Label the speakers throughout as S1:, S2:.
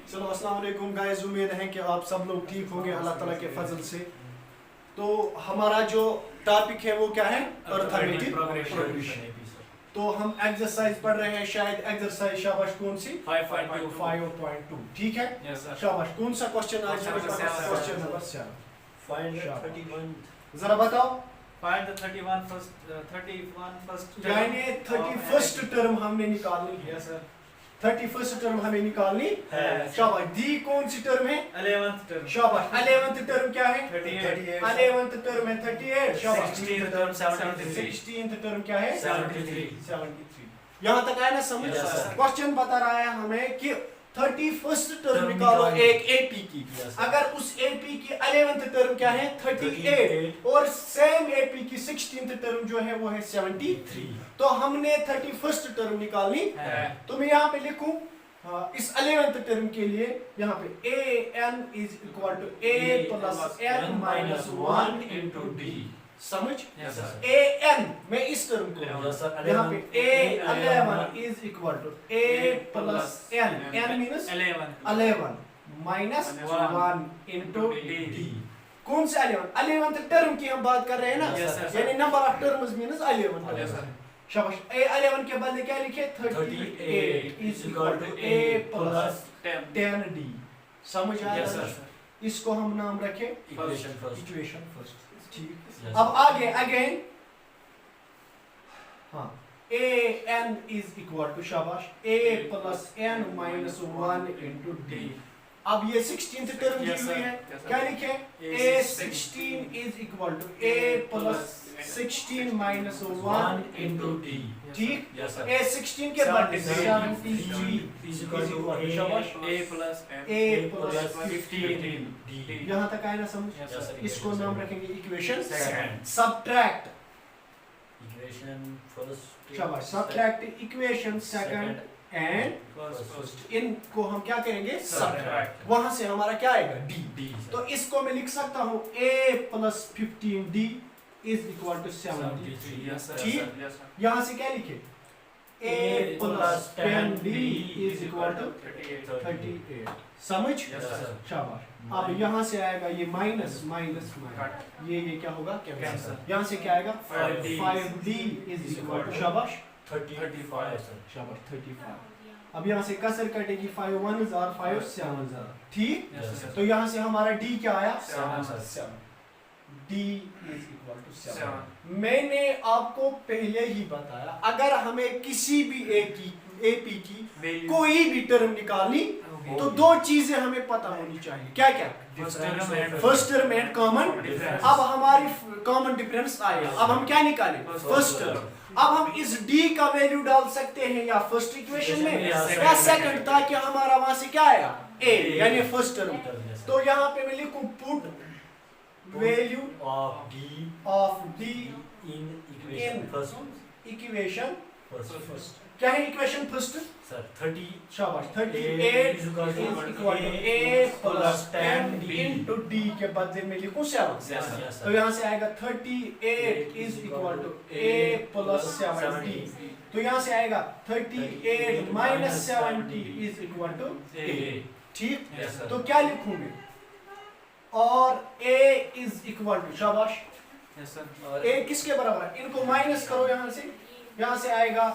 S1: चलो अस्सलाम वालेकुम गाइस, उम्मीद है कि आप सब लोग ठीक होंगे अल्लाह ताला के फजल से। तो हमारा जो टॉपिक है वो क्या है? Arithmetic progression. तो हम एक्सरसाइज पढ़ रहे हैं, शायद एक्सरसाइज शाबाश कौन सी? 5.2। ठीक है, शाबाश। कौन सा क्वेश्चन आज है? Question number 7।
S2: Find the 31.
S1: जरा बताओ।
S3: Find the 31 first term.
S1: यानी 31st टर्म हमने निकालनी है।
S3: Yes sir.
S1: 31st टर्म हमें निकालनी है। शाबाश। डी कौन सी टर्म है?
S3: 11th term.
S1: शाबाश। 11th टर्म क्या है?
S3: 38.
S1: 11th टर्म है 38। शाबाश।
S3: 16th term 73.
S1: 16th टर्म क्या है?
S3: 73.
S1: यहाँ तक आया ना समझ?
S2: Yes, sir.
S1: क्वेश्चन बता रहा है हमें कि 31st टर्म निकालो एक एपी की।
S2: Yes, sir.
S1: अगर उस एपी की 11th टर्म क्या है? 38 और सेम एपी की 16th टर्म जो है वो है 73। तो हमने 31st टर्म निकालनी है। तो मैं यहाँ पे लिखूं इस 11th टर्म के लिए यहाँ पे an is equal to a plus n minus 1 into d। समझ?
S3: Yes sir.
S1: an मैं इस टर्म को
S2: Yes, sir.
S1: यहाँ पे a11 is equal to a plus n means 11 minus 1 into d। कौन से 11th टर्म की हम बात कर रहे हैं ना?
S3: Yes, sir.
S1: यानी number of terms means 11।
S3: Yes sir.
S1: शाबाश। a11 के बदले क्या लिखे? 38 is equal to a plus 10d। समझ आया?
S3: Yes sir.
S1: इसको हम नाम रखें
S2: Equation first.
S1: Equation first. ठीक।
S2: Yes,
S1: अब
S2: sir.
S1: आगे अगेन हाँ an is equal to शाबाश a plus n minus 1 into d। अब ये 16th टर्म दी
S3: Yes,
S1: हुई
S3: sir.
S1: है,
S3: Yes, sir.
S1: क्या लिखे? a16 is equal to a plus 16 minus 1 into d। ठीक।
S2: Yes, sir.
S1: a16 के बदले 73
S2: is equal to
S1: शाबाश।
S3: A plus
S1: a plus
S3: 15
S2: d।
S1: यहाँ तक आया ना समझ?
S3: Yes,
S2: Yes,
S3: sir.
S2: sir.
S1: इसको नाम रखेंगे equation
S3: Second.
S1: Subtract.
S2: Equation first.
S1: शाबाश। Subtract equation second and
S3: First.
S1: इनको हम क्या करेंगे?
S3: Subtract.
S1: वहां से हमारा क्या आएगा? डी।
S2: D. sir.
S1: तो इसको मैं लिख सकता हूँ a plus 15d is equal to 73।
S3: Yes sir.
S1: ठीक।
S3: Yes sir.
S1: यहाँ से क्या लिखे? a plus 10d is equal to 38। समझ?
S3: Yes, sir.
S1: शाबाश। अब यहाँ से आएगा ये माइनस माइनस माइनस, ये क्या होगा?
S3: Cancel.
S1: यहाँ से क्या आएगा?
S3: 5d
S1: 5d is equal to शाबाश
S2: 35 sir.
S1: शाबाश 35। अब यहाँ से कसर कटेगी 5 1s और 5 7s। ठीक।
S3: Yes sir.
S1: तो यहाँ से हमारा d क्या आया?
S3: 7 sir.
S1: 7। d is equal to 7।
S3: 7.
S1: मैंने आपको पहले ही बताया, अगर हमें किसी भी एपी की
S3: Value.
S1: कोई भी टर्म निकालनी तो दो चीजें हमें पता होनी चाहिए। क्या क्या?
S3: First term and
S1: first term and common
S3: Difference.
S1: अब हमारी कॉमन डिफरेंस आया। अब हम क्या निकालें? First term. अब हम इस d का वैल्यू डाल सकते हैं या फर्स्ट इक्वेशन में या सेकंड, ताकि हमारा वहां से क्या आया? a यानी फर्स्ट टर्म।
S2: Yes, sir.
S1: तो यहाँ पे मैं लिखूं put value
S2: of d
S1: of d
S2: in equation
S1: In.
S2: first.
S1: Equation
S2: First.
S1: क्या है? इक्वेशन फर्स्ट
S2: Sir, 30
S1: शाबाश।
S2: A
S1: 38
S2: is equal to
S1: is equal to
S2: A
S1: a plus
S2: plus
S1: 10
S2: 10d
S1: into d के बदले में लिखूं 7।
S3: Yes, sir.
S2: Yes,
S1: तो
S2: sir.
S1: यहाँ से आएगा 38 is equal to a plus 7d। तो यहाँ से आएगा 38 minus 70 is equal to a। ठीक।
S3: Yes, sir.
S1: तो क्या लिखूं मैं? और a is equal to शाबाश
S3: Yes sir.
S1: a किसके बराबर है? इनको माइनस करो यहाँ से। यहाँ से आएगा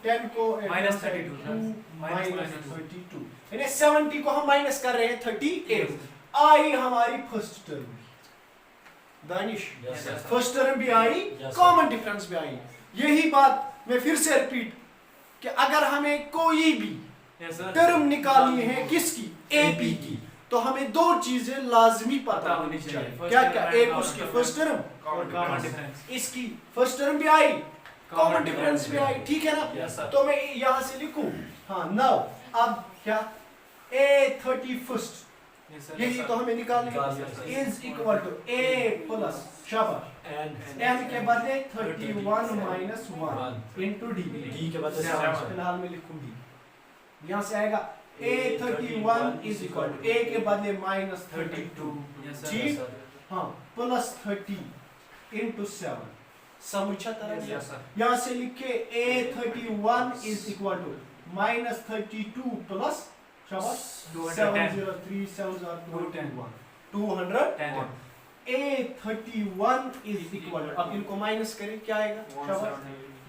S1: 10 को
S3: Minus 32.
S1: माइनस 32, यानी 70 को हम माइनस कर रहे हैं 38। आई हमारी first term Danish,
S2: Yes, sir.
S1: First term भी आई,
S2: Yes, sir.
S1: कॉमन डिफरेंस भी आई। यही बात मैं फिर से रिपीट कि अगर हमें कोई भी
S3: Yes sir.
S1: टर्म निकालनी है किसकी? एपी की, तो हमें दो चीजें लाजमी पता होनी चाहिए। क्या क्या? एक उसकी फर्स्ट टर्म और
S3: Common difference.
S1: इसकी फर्स्ट टर्म भी आई, कॉमन डिफरेंस भी आई। ठीक है ना?
S2: Yes, sir.
S1: तो मैं यहाँ से लिखूं हाँ नाउ अब क्या? a31
S3: Yes sir.
S1: यही तो हमें निकालना
S2: निकाल
S1: है।
S2: दिया,
S1: is equal to a plus शाबाश
S2: And
S1: n के बदले 31 माइनस 1 इनटू d।
S2: d के बदले
S3: Seven.
S2: 7
S1: फिलहाल मैं लिखूं d। यहाँ से आएगा a31 is equal to a के बदले माइनस 32
S3: Yes sir.
S1: ठीक।
S2: sir.
S1: हाँ प्लस 30 इनटू 7। समझा तरह?
S3: Yes sir.
S1: यहाँ से लिखे a31 is equal to minus 32 plus शाबाश
S3: 210.
S1: 703 7 are
S3: 210.
S1: 210 A31 is equal to, अब इनको माइनस करें क्या आएगा शाबाश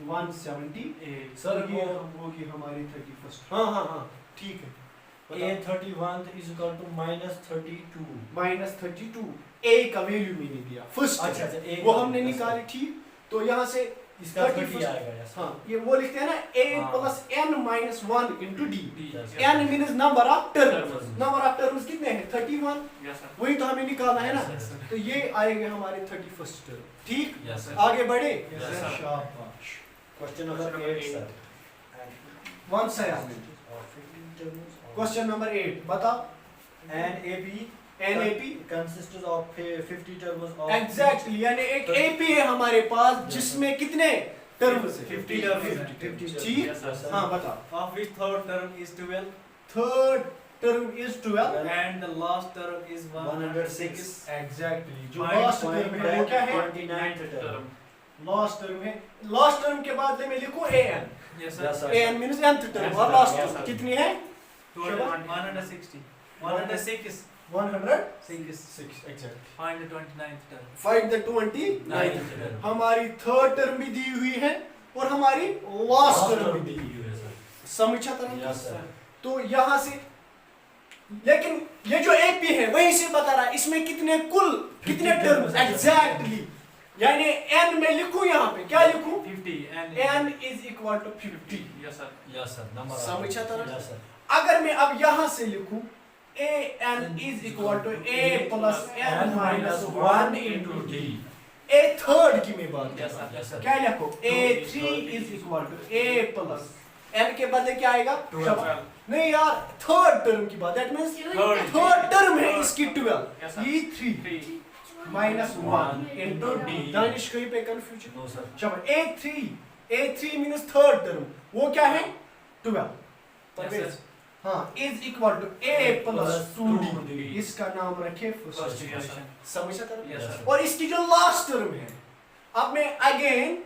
S1: 170
S2: सर
S1: ये होगी हमारी 31st हाँ ठीक है
S2: A31 is equal to -32.
S1: -32 A का वैल्यू मैंने दिया फर्स्ट
S2: अच्छा A
S1: वो हमने निकाली ठीक तो यहाँ से
S2: इसका 30
S1: 31st
S2: आएगा यस
S1: हाँ ये वो लिखते हैं ना A
S2: हाँ।
S1: plus n minus 1 into D
S2: Yes.
S1: n means number of terms
S2: Terms.
S1: number of terms कितने हैं 31
S3: Yes, sir.
S1: वही तो हमें निकालना है ना
S2: Yes, sir.
S1: तो ये आएंगे हमारे 31st टर्म ठीक
S2: Yes, sir.
S1: आगे बढ़े
S2: Yes, sir.
S1: शाबाश
S2: Question number 8 sir.
S1: One second question number 8 बता
S2: An AP
S1: NAP
S2: consists of 50 terms of
S1: exactly यानी एक AP है हमारे पास जिसमें कितने टर्म्स है
S3: 50 terms.
S1: 50 ठीक
S3: Yes, sir.
S1: हाँ बता
S3: Of which third term is 12
S1: third term is 12
S3: and the last term is
S2: 106.
S1: Exactly जो
S3: Point
S1: लास्ट टर्म है वो क्या है
S2: 29th term.
S1: लास्ट टर्म है लास्ट टर्म के बाद मैं लिखूं an
S3: Yes,
S2: Yes,
S3: sir.
S2: sir.
S1: an means nth term
S3: Yes,
S1: और
S3: sir.
S1: Last
S3: Yes,
S1: term
S3: sir.
S1: कितनी है
S3: 160. 106.
S1: 106 exact
S3: Find the 29th term.
S1: Find the 29
S2: Ninth term.
S1: हमारी थर्ड टर्म भी दी हुई है और हमारी लास्ट टर्म भी दी हुई है समझा तरह
S2: Yes, sir.
S1: तो यहाँ से लेकिन ये जो एपी है वहीं से बता रहा है इसमें कितने कुल कितने
S2: 50
S1: टर्म्स
S2: terms.
S1: एग्जैक्टली यानी n में लिखूं यहाँ पे क्या लिखूं
S3: 50 and
S1: n is equal to 50
S3: Yes, sir.
S2: Yes, sir. Number.
S1: समझा तरह?
S2: Yes, sir.
S1: अगर मैं अब यहाँ से लिखूं an is equal to a plus n minus 1 into d a third की मैं बात कर
S3: Yes,
S1: रहा
S3: sir.
S2: Yes,
S1: हूं
S2: sir.
S1: क्या लिखो a3 is equal to a plus n के बदले क्या आएगा
S3: 12.
S1: नहीं यार थर्ड टर्म की बात that means
S3: Third.
S1: Third term है इसकी 12
S3: Yes, sir.
S1: ये 3
S3: 3.
S1: minus 1 into d दानिश कहीं पे कंफ्यूजन
S2: No, sir.
S1: चलो a3 मींस थर्ड टर्म वो क्या है 12 परवेज
S3: sir.
S1: हाँ is equal to a plus 2d
S2: 2d.
S1: इसका नाम रखे
S3: First
S1: फर्स्ट
S3: equation.
S1: समझा तरह
S3: Yes, sir.
S1: और इसकी जो लास्ट टर्म है अब मैं अगेन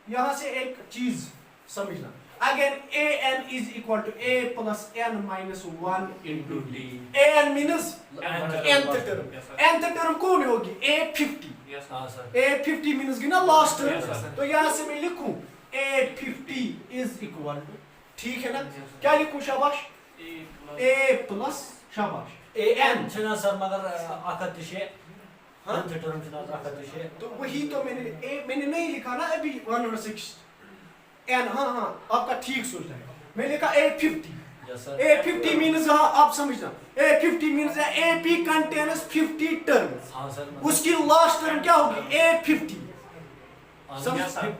S1: यहां से एक चीज समझना again an is equal to a plus n minus 1 into d an means nth term
S3: Yes, sir.
S1: nth term कौन होगी a50
S3: Yes, sir.
S2: हाँ, sir.
S1: a50 means की ना लास्ट
S3: Yes,
S1: टर्म
S3: sir.
S1: तो यहां से मैं लिखूं a50 is equal to ठीक है ना
S3: Yes, sir.
S1: क्या लिखूं शाबाश
S3: A plus
S1: a plus शाबाश
S2: An छना सर मगर आखत शे
S1: हाँ?
S2: nth term छना आखत शे
S1: तो वही तो मैंने नहीं लिखा ना अभी 106 n हाँ आपका ठीक सोच है मैं लिखा a50
S2: Yes, sir.
S1: a50 means हाँ आप समझना a50 means ap contains 50 terms
S2: हाँ सर
S1: उसकी लास्ट टर्म क्या होगी a50
S3: Yes, sir.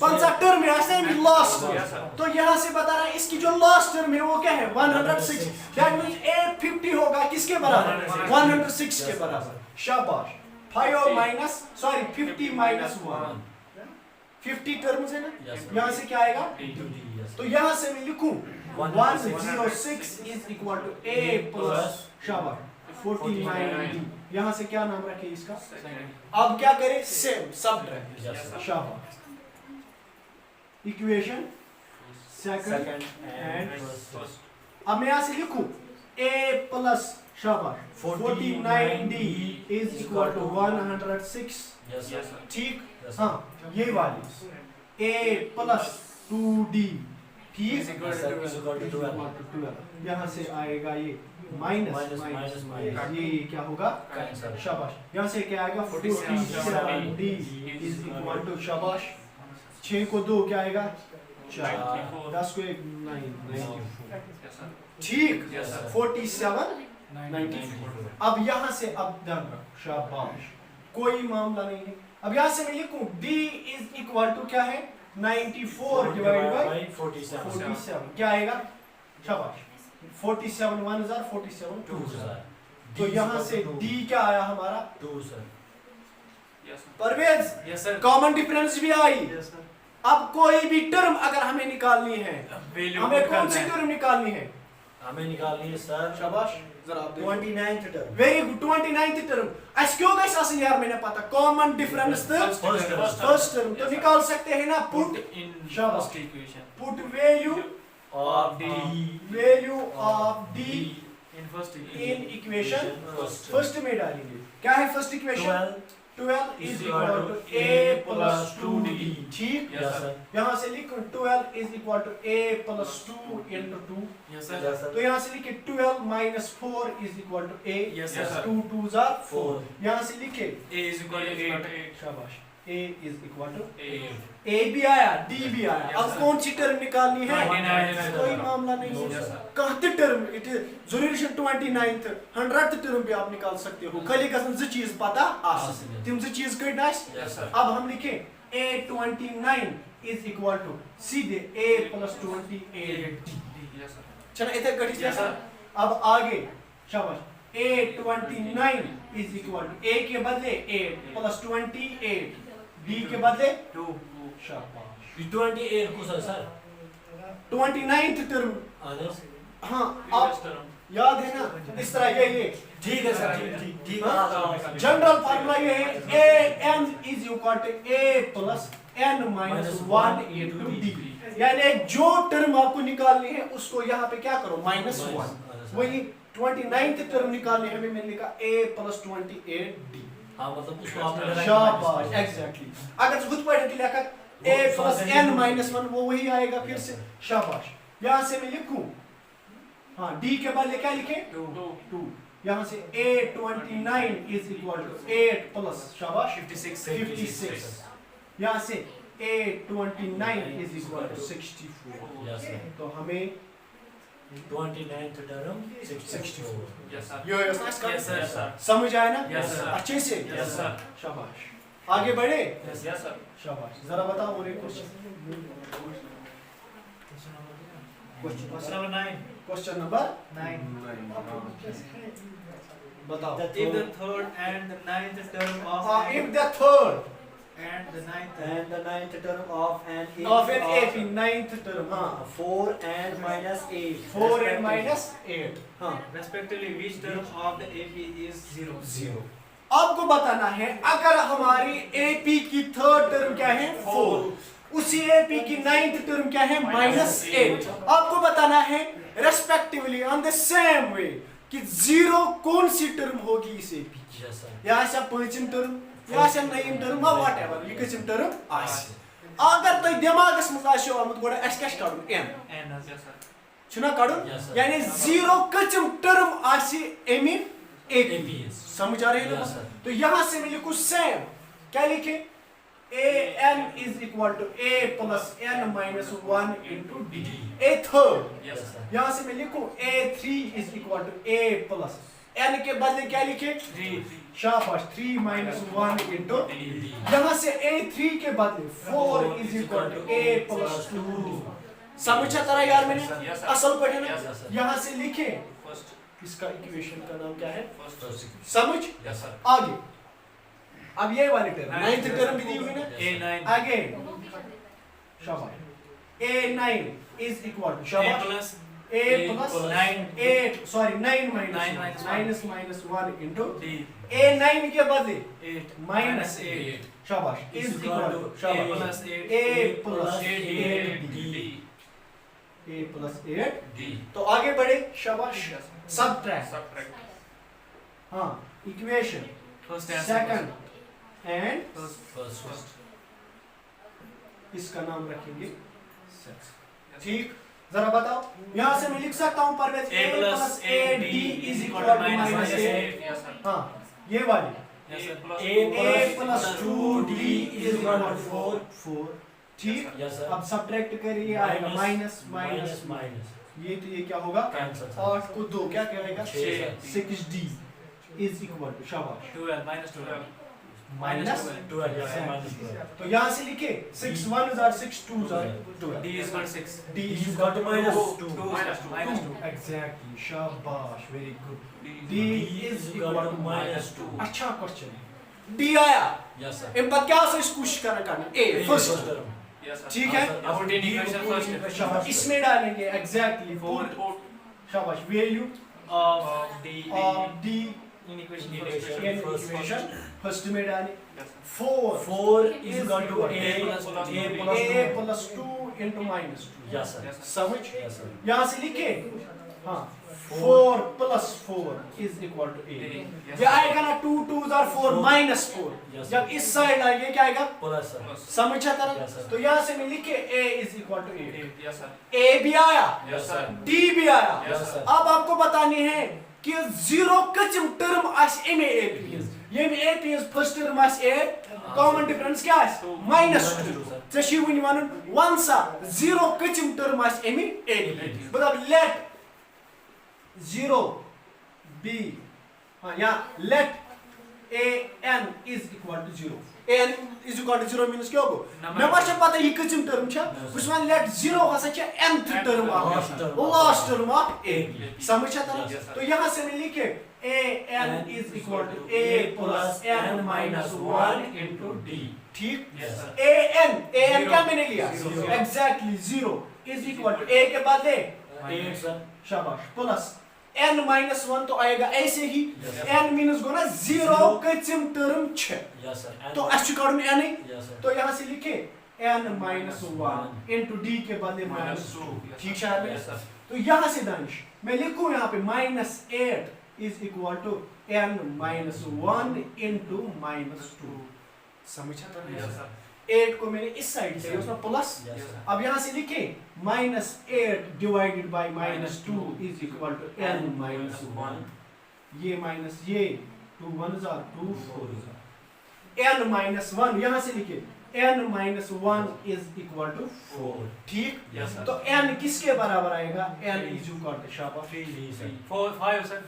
S1: पंचा टर्म है ऐसे भी लास्ट
S3: Yes, sir.
S1: तो यहाँ से बता रहा है इसकी जो लास्ट टर्म है वो क्या है 106 दैट मींस a50 होगा किसके बराबर 106 के बराबर शाबाश 5 माइनस सॉरी 50 माइनस 1 50 टर्म्स है ना
S2: Yes, sir.
S1: यहाँ से क्या आएगा तो यहाँ से मैं लिखूं 106 is equal to a plus शाबाश 49 यहाँ से क्या नाम रखे इसका
S3: Second.
S1: अब क्या करें सेम सब्ट्रैक्ट
S2: Yes, sir.
S1: शाबाश equation second
S2: Second
S1: and
S2: and first.
S1: अब मैं यहाँ से लिखूं a plus शाबाश 49d is equal to 106
S2: Yes, sir.
S3: Yes, sir.
S1: ठीक
S2: Yes, sir.
S1: हाँ ये वाली a plus 2d ठीक
S3: Is equal
S2: Yes, sir. Is equal to 12.
S1: यहाँ से आएगा ये माइनस
S2: Minus, minus, minus.
S1: ये क्या होगा
S2: Cancel.
S1: शाबाश यहाँ से क्या आएगा 47d is equal to शाबाश 6 को 2 क्या आएगा 4
S3: 94.
S1: 10 को 1 9 94
S3: Yes, sir.
S1: ठीक
S3: Yes, sir.
S1: 47 94
S2: 94.
S1: अब यहाँ से अब ध्यान रखो शाबाश कोई मामला नहीं है अब यहाँ से मैं लिखूं d is equal to क्या है 94 divided by
S2: 47.
S1: 47 क्या आएगा शाबाश 47 1 are 47
S2: 2
S1: 2
S2: sir.
S1: तो यहाँ से d क्या आया हमारा
S2: 2 sir.
S3: Yes, sir.
S1: Parvez
S3: Yes, sir.
S1: Common difference भी आई
S3: Yes, sir.
S1: अब कोई भी टर्म अगर हमें निकालनी है
S3: Value
S1: हमें
S3: put
S1: कौन
S3: करना
S1: सी
S3: है.
S1: टर्म निकालनी है
S2: हमें निकालनी है सर
S1: शाबाश जरा आप
S2: 29th term.
S1: Very good 29th term अस क्यों गइस आसन यार मैंने पता common difference the
S2: First term.
S1: First term तो निकाल सकते हैं ना पुट
S3: in
S1: शाबाश।
S3: first equation.
S1: Put value
S2: of D.
S1: Value of D
S3: in first
S1: in equation
S2: First.
S1: First में डालेंगे। क्या है first equation? 12 is equal to a plus 2d। ठीक,
S2: Yes sir.
S1: यहाँ से लिखो 12 is equal to a plus 2 into 2।
S3: yes sir
S2: Yes sir.
S1: तो यहाँ से लिखे 12 minus 4 is equal to a।
S3: Yes,
S2: sir.
S1: 2 2s are 4।
S2: 4.
S1: यहाँ से लिखे
S3: a is equal to 8
S1: शाबाश, a is equal to
S3: 8
S1: a भी आया, d भी आया।
S3: Yes,
S1: अब
S3: sir.
S1: कौन सी टर्म निकालनी है?
S3: 29
S1: कोई मामला नहीं
S3: Yes,
S1: है।
S3: sir.
S1: कहते टर्म इट जरूरी 29th 100th टर्म भी आप निकाल सकते हो। खाली गसन ज चीज पता आस तिम ज चीज कट आस।
S3: yes sir
S1: अब हम लिखें a29 is equal to सीधे a plus 28d।
S3: yes sir
S1: चलो इधर कटी
S3: Yes, sir.
S1: अब आगे शाबाश a29 is equal to a के बदले 8 plus 28 d के बदले
S3: 2
S1: शाबाश
S2: 28 को सर
S1: 29th टर्म।
S2: आदेश
S1: हाँ
S3: previous
S1: अब
S3: term
S1: याद है ना इस तरह ये
S2: ठीक है सर ठीक ठीक
S1: जनरल फार्मूला ये है a n is equal to a plus n minus 1 into d। यानी जो टर्म आपको निकालनी है उसको यहाँ पे क्या करो माइनस 1। वही 29th टर्म निकालनी है मैंने लिखा a plus 28d।
S2: हाँ मतलब उसको आपने
S1: शाबाश एग्जैक्टली। अगर खुद पढ़े तो लिखा a plus n minus 1 वो वही आएगा फिर से। शाबाश, यहाँ से मैं लिखूं हाँ d के बाद क्या लिखे 2। यहाँ से a29 is equal to 8 plus शाबाश 56। यहाँ से a29 is equal to 64।
S2: Yes sir
S1: तो हमें
S2: 29th टर्म 64
S3: yes sir
S1: यो
S3: yes sir
S1: समझ आया ना?
S3: Yes, sir.
S1: अच्छे से
S3: yes sir
S1: शाबाश। आगे बढ़े?
S3: yes sir
S1: शाबाश। जरा बताओ और एक question
S3: question number 9
S1: question number
S3: 9
S1: बताओ।
S3: if the third and the ninth term of
S1: if the third
S3: and the ninth
S2: and the 9th term of an
S1: of an AP ninth term हाँ
S2: 4 and minus 8
S1: 4 and minus 8 हाँ
S3: respectively which term of the AP is 0
S1: आपको बताना है अगर हमारी AP की third term क्या है 4, उसी AP की नाइन्थ टर्म क्या है -8। आपको बताना है respectively on the same way कि 0 कौन सी टर्म होगी इस AP की।
S2: yes sir
S1: यहाँ से पांचम टर्म यहाँ से नयम टर्म वट एवर यह कम टर्म आसे। अगर तुम दिमागस मज आसो आमुत गोड़ा एस क्या कड़न n
S3: and yes sir
S1: छुना कड़न
S2: Yes, sir.
S1: यानी 0 कचम टर्म आसे एमिन AP।
S2: APS
S1: समझ आ रही है ना?
S2: Yes, sir.
S1: तो यहाँ से मैं लिखूं सेम क्या लिखे an is equal to a plus n minus 1 into d। a third
S3: yes sir
S1: यहाँ से मैं लिखूं a3 is equal to a plus n के बदले क्या लिखे
S3: 3
S1: शाबाश 3 minus 1 into
S3: D
S1: यहाँ से a3 के बदले 4 is equal to a plus 2। समझा तरह यार मैंने
S3: Yes, sir.
S1: असल पढ़े ना?
S3: Yes,
S2: sir.
S1: यहाँ से लिखे
S3: first
S1: इसका इक्वेशन का नाम क्या है
S3: first
S1: समझ
S3: yes sir
S1: आगे। अब ये वाली टर्म नाइन्थ टर्म भी दी हुई ना
S3: a9
S1: अगेन शाबाश a9 is equal to
S3: a
S1: शाबाश
S3: plus
S1: a plus
S3: 9
S1: 8 sorry 9 minus
S3: 9
S1: 1 minus 1 into
S3: D
S1: a9 के बदले
S3: 8
S1: minus
S3: 8
S1: शाबाश is equal to
S3: a
S1: शाबाश
S3: plus 8
S1: a plus
S3: 8
S1: 8
S3: D
S1: a plus 8
S3: D
S1: तो आगे बढ़े शाबाश subtract
S3: subtract
S1: हाँ equation
S3: first and
S1: second and
S3: first
S1: इसका नाम रखेंगे ठीक। जरा बताओ यहाँ से मैं लिख सकता हूँ Parvez
S3: a plus a D is equal to minus 8 yes sir
S1: हाँ ये वाली
S3: yes sir plus
S1: a plus 2d is equal to 4 ठीक।
S2: yes sir
S1: अब सब्ट्रैक्ट करिए आएगा माइनस माइनस
S2: माइनस
S1: ये तो ये क्या होगा
S2: कैंसिल
S1: 8 को 2 क्या कहेगा
S2: छह।
S1: 6d is equal to शाबाश
S3: 12 minus 12
S1: minus
S2: 12 yes sir minus 12
S1: तो यहाँ से लिखे 6 1s are 6 2s are 12
S3: D is equal to 6
S1: d
S2: is
S1: is
S2: equal
S1: equal
S2: to
S1: to
S2: minus
S3: 2
S2: 2
S3: minus 2
S1: exactly शाबाश very good
S3: D
S1: d is equal to minus 2
S3: 2
S1: अच्छा question है d आया
S2: yes sir
S1: इन पर क्या से इस कोशिश करना a first
S2: term
S3: yes sir
S1: ठीक है
S3: अब D equation first
S1: शाबाश इसमें डालेंगे एग्जैक्टली
S3: 4
S1: शाबाश value
S3: of D
S1: of d
S3: in equation
S1: in
S2: First.
S1: equation first में डालें
S3: yes sir
S1: 4
S2: 4 is equal to
S3: A plus
S2: a
S3: two.
S2: plus
S1: a
S2: 2
S1: plus 2 into -2
S2: Yes, sir.
S1: समझ
S2: Yes, sir.
S1: यहाँ से लिखे हाँ 4 plus 4 is equal to 8 ये आएगा ना 2 2s are 4 minus 4
S2: Yes,
S1: जब इस साइड आएगा क्या आएगा
S2: Plus, sir.
S1: समझा था
S2: Yes, sir.
S1: तो यहाँ से मैं लिखे a is equal to 8
S3: Yes, sir.
S1: a भी आया
S3: Yes, sir.
S1: d भी आया
S3: Yes, sir.
S1: अब आपको बतानी है कि 0 कचम टर्म आस एमे a ये में a p first term as a common difference क्या आस -2 चे छी वन वन 1 सा 0 कचम टर्म आस एमे a मतलब लेट 0 b हाँ यहाँ let a n is equal to 0 a n is equal to 0 means क्या होगा मैं बात पता है ये किचन टर्म छा उसमें let 0 हसा छा nth term last term of a समझा था तो यहाँ से मैं लिखे a n is equal to a plus n minus 1 into d ठीक a n क्या मैंने लिया exactly 0 is equal to a के बाद ले
S2: 8, sir.
S1: शाबाश प्लस n minus 1 तो आएगा ऐसे ही n minus गुना 0 कचम टर्म छ
S2: Yes, sir. And-
S1: तो अच्छी काउंट n है
S2: Yes, sir.
S1: तो यहाँ से लिखे n minus 1 into d के बदले minus 2 ठीक है
S3: Yes, sir.
S1: तो यहाँ से दानिश मैं लिखूँ यहाँ पे -8 is equal to n minus 1 into -2 समझा था
S3: Yes, sir.
S1: 8 को मैंने इस साइड से उसमें प्लस
S2: Yes, sir.
S1: अब यहाँ से लिखे -8 divided by -2 is equal to n minus 1 ये माइनस ये 2 1s are 2 4s are n minus 1 यहाँ से लिखे n minus 1 is equal to 4 ठीक
S3: Yes, sir.
S1: तो n किसके बराबर आएगा n is equal to शाबाश
S2: 3, sir.
S3: 4 5 sir.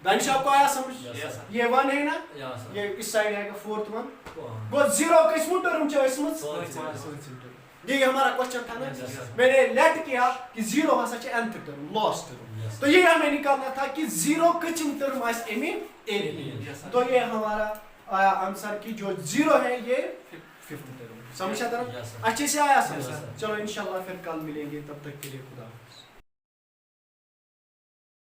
S1: दानिश आपको आया समझ
S2: Yes,
S3: Yes,
S2: sir.
S3: sir.
S1: ये 1 है ना
S2: Yes, sir.
S1: ये इस साइड आएगा 4th 1
S2: One.
S1: गो 0 किस्म टर्म चॉइस मत
S2: First, sir.
S1: ये हमारा क्वेश्चन था ना
S2: Yes, sir.
S1: मैंने लेट किया कि 0 हसा छ nth term last term
S2: Yes,
S1: तो ये हमें निकालना था कि 0 किस्म टर्म आस एमी ए
S3: Yes, sir.
S1: तो ये हमारा आया आंसर की जो 0 है ये 5th टर्म समझा था ना
S2: Yes, sir.
S1: अच्छे से आया
S2: Yes,
S1: समझ
S2: sir.
S1: चलो इंशाल्लाह फिर कल मिलेंगे तब तक के लिए खुदा हाफिज़